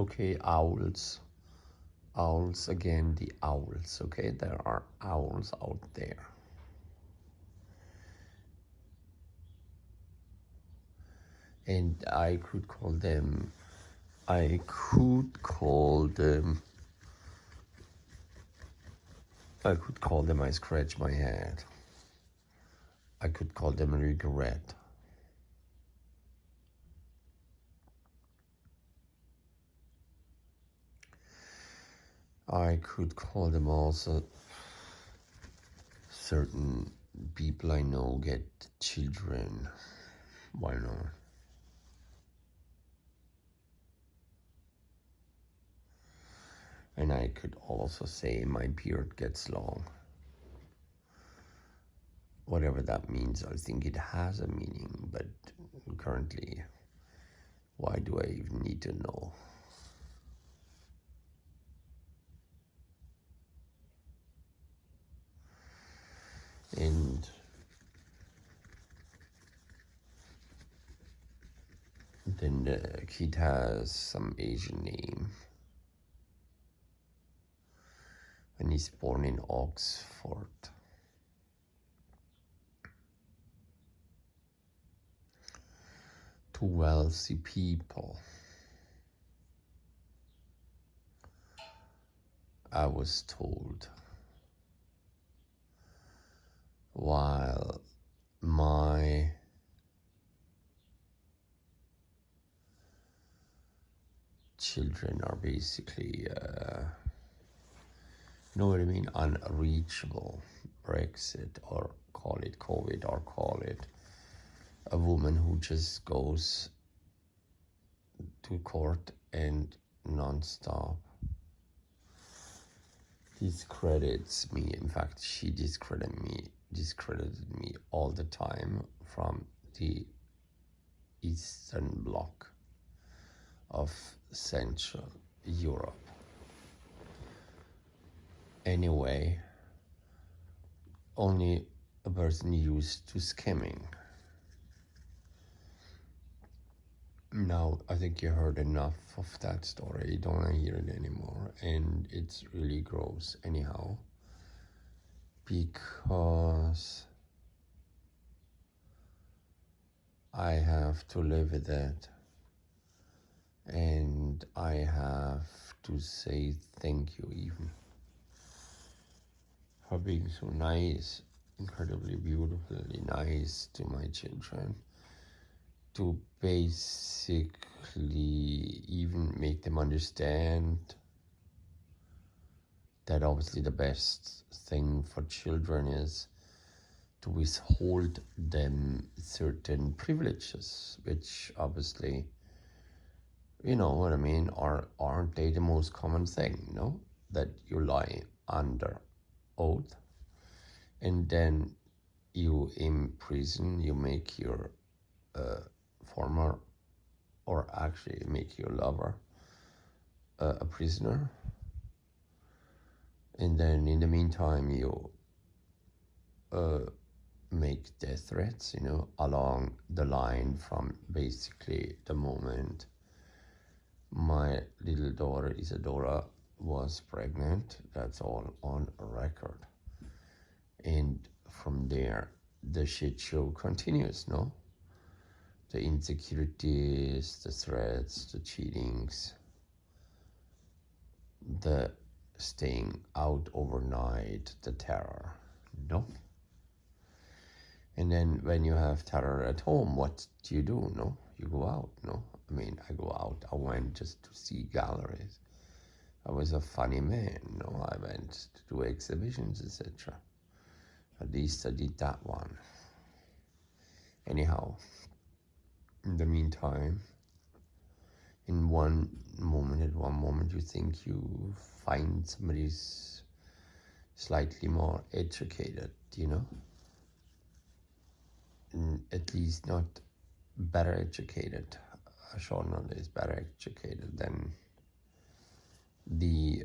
Okay, owls. Owls again, the owls, okay? There are owls out there. And I could call them, I could call them I scratch my head. I could call them regret. I could call them also certain people I know get children. Why not? And I could also say my beard gets long. Whatever that means, I think it has a meaning, but currently, why do I even need to know? And then the kid has some Asian name. And he's born in Oxford. To wealthy people. I was told. While my children are basically, you know what I mean, unreachable. Brexit, or call it COVID, or call it a woman who just goes to court and non-stop discredits me. In fact, she discredited me all the time from the Eastern Bloc of Central Europe. Anyway, only a person used to scamming. Now, I think you heard enough of that story. You don't want to hear it anymore. And it's really gross anyhow. Because I have to live with it. And I have to say thank you even for being so nice, incredibly beautifully nice to my children, to basically even make them understand that obviously the best thing for children is to withhold them certain privileges, which obviously, you know what I mean, aren't they the most common thing, no? That you lie under oath and then you imprison, you make your former, or actually make your lover a prisoner, and then in the meantime you make death threats, you know, along the line from basically the moment my little daughter Isadora was pregnant. That's all on record. And from there, the shit show continues, no? The insecurities, the threats, the cheatings, the staying out overnight, the terror, no? And then when you have terror at home, what do? No? You go out, no? I mean, I go out. I went just to see galleries. I was a funny man, no? I went to do exhibitions, etc. At least I did that one. Anyhow, in the meantime, at one moment you think you find somebody's slightly more educated, you know? At least not better educated. A journalist is better educated than the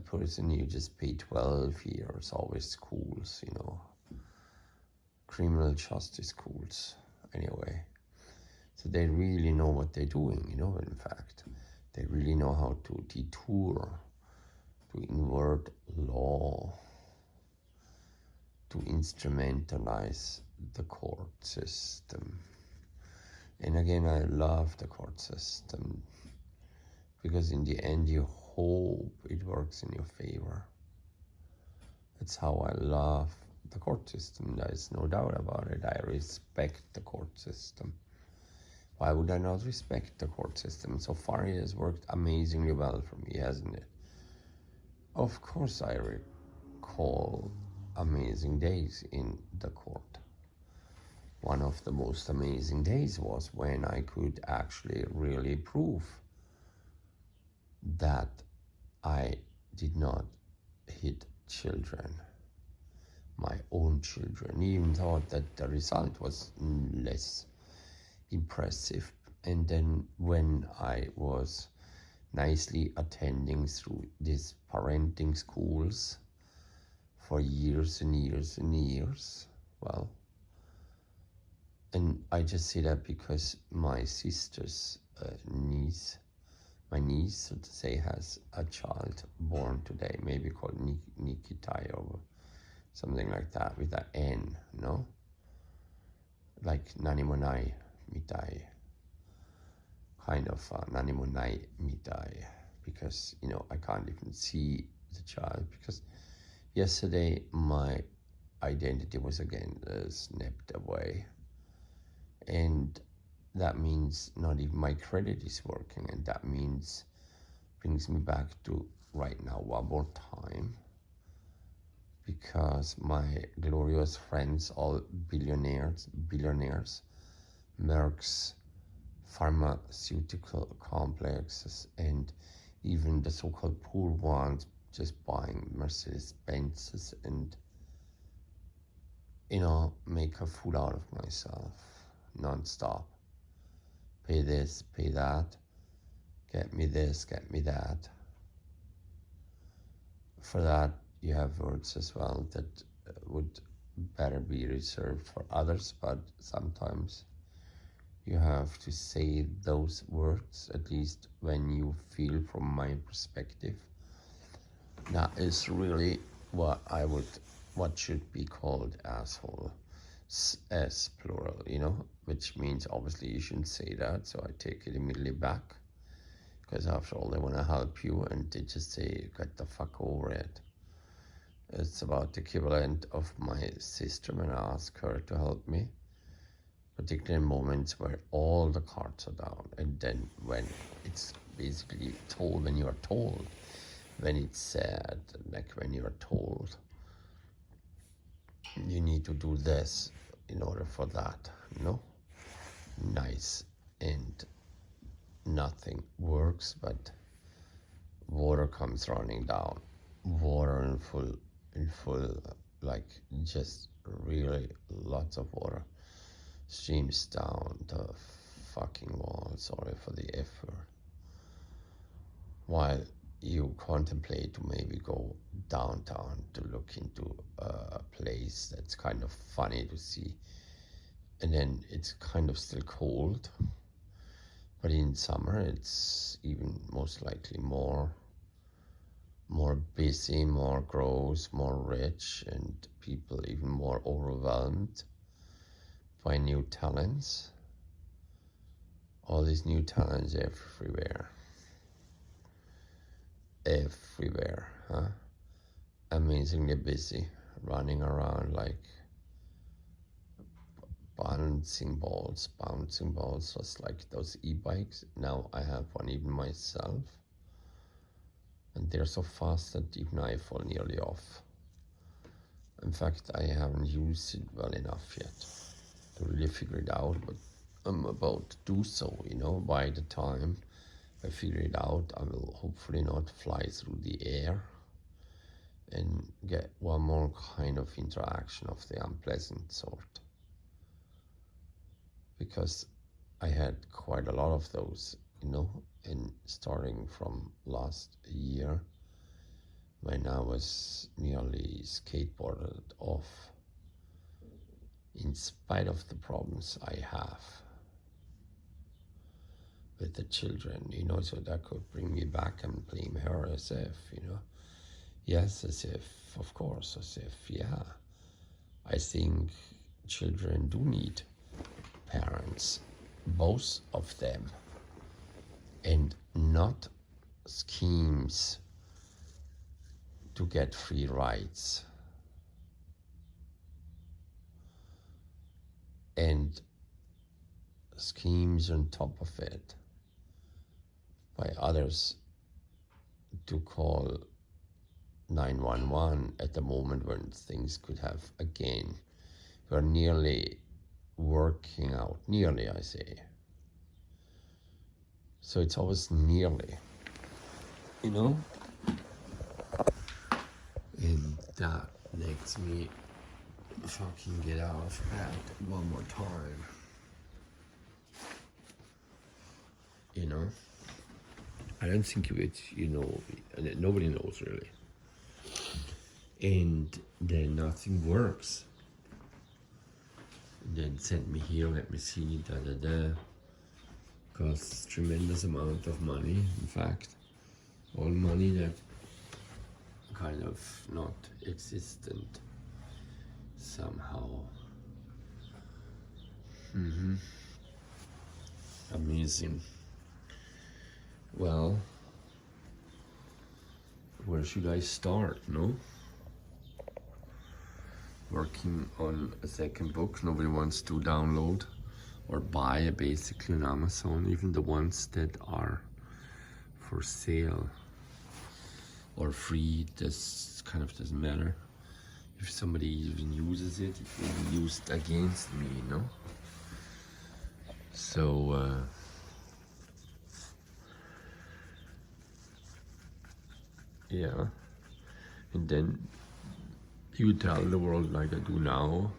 person you just pay 12 years, always schools, you know, criminal justice schools, anyway. So they really know what they're doing, you know, in fact. They really know how to detour, to invert law, to instrumentalize the court system. And again, I love the court system because in the end you hope it works in your favor. That's how I love the court system. There's no doubt about it. I respect the court system. Why would I not respect the court system? So far it has worked amazingly well for me, hasn't it? Of course I recall amazing days in the court. One of the most amazing days was when I could actually really prove that I did not hit children, my own children, even thought that the result was less impressive. And then when I was nicely attending through these parenting schools for years and years and years, well, and I just say that because my sister's niece, my niece, so to say, has a child born today, maybe called Nikitai or something like that, with an N, no? Like Nanimonai Mitai, kind of Nanimonai Mitai, because, you know, I can't even see the child, because yesterday my identity was again snapped away. And that means not even my credit is working, and that means brings me back to right now one more time, because my glorious friends, all billionaires, Merck's pharmaceutical complexes, and even the so-called poor ones just buying Mercedes Benzes and, you know, make a fool out of myself non-stop. Pay this, pay that, get me this, get me that. For that, you have words as well that would better be reserved for others, but sometimes you have to say those words, at least when you feel, from my perspective. That is really what should be called asshole, as plural, you know, which means obviously you shouldn't say that, so I take it immediately back, because after all, they want to help you, and they just say, get the fuck over it. It's about the equivalent of my sister when I ask her to help me, particularly in moments where all the cards are down, and then when it's basically told, when you are told, when it's said, like when you are told, you need to do this in order for that, no? Nice, and nothing works, but water comes running down. Water in full, like just really lots of water streams down the fucking wall, sorry for the F word, while you contemplate to maybe go downtown to look into a place that's kind of funny to see, and then it's kind of still cold, but in summer it's even most likely more busy, more gross, more rich, and people even more overwhelmed by new talents. All these new talents everywhere, huh? Amazingly busy, running around like bouncing balls, just like those e-bikes. Now I have one even myself, and they're so fast that even I fall nearly off. In fact, I haven't used it well enough yet to really figure it out, but I'm about to do so, you know. By the time I figure it out, I will hopefully not fly through the air and get one more kind of interaction of the unpleasant sort, because I had quite a lot of those, you know, and starting from last year when I was nearly skateboarded off in spite of the problems I have. with the children, so that could bring me back and blame her as if. Yes, as if, of course, as if, yeah. I think children do need parents, both of them, and not schemes to get free rides and schemes on top of it by others to call 911 at the moment when things could have again were nearly working out. Nearly, I say. So it's always nearly, and that makes me fucking get out of bed one more time. I don't think it's, and nobody knows really. And then nothing works. And then send me here, let me see, Costs tremendous amount of money, in fact. All money that kind of not existent somehow. Amazing. Well, where should I start, no? Working on a second book. Nobody wants to download or buy basically on Amazon, even the ones that are for sale or free. This kind of doesn't matter. If somebody even uses it, it will be used against me, So yeah, and then you tell the world like I do now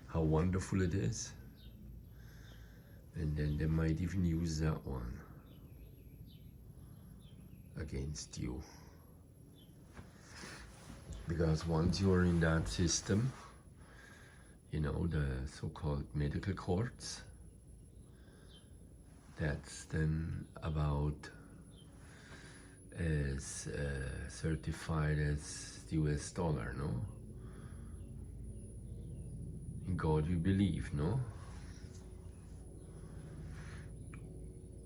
how wonderful it is, and then they might even use that one against you, because once you're in that system, the so-called medical courts, that's then about as certified as the US dollar, no? In God we believe, no?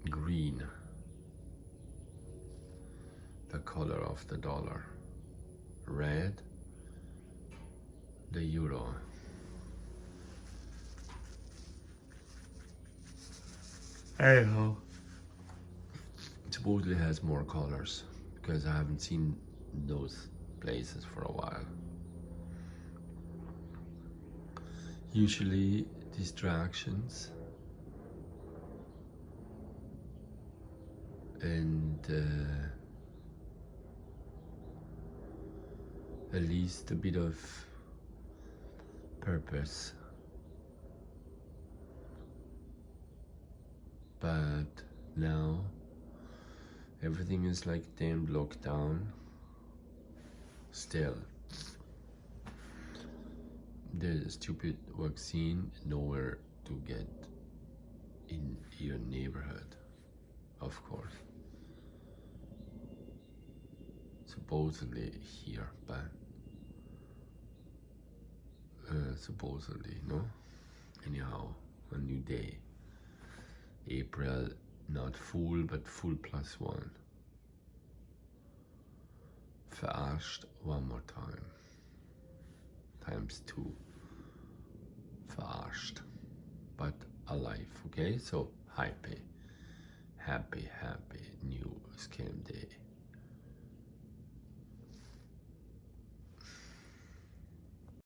Green, the color of the dollar. Red, the euro. Anyhow, it supposedly has more colors, because I haven't seen those places for a while. Usually distractions and at least a bit of purpose. But now everything is like damn locked down. Still, there's a stupid vaccine nowhere to get in your neighborhood, of course. Supposedly here, but supposedly, no? Anyhow, a new day. April, not full, but full +1. Verarscht one more time. ×2. Verarscht. But alive, okay? So happy new scam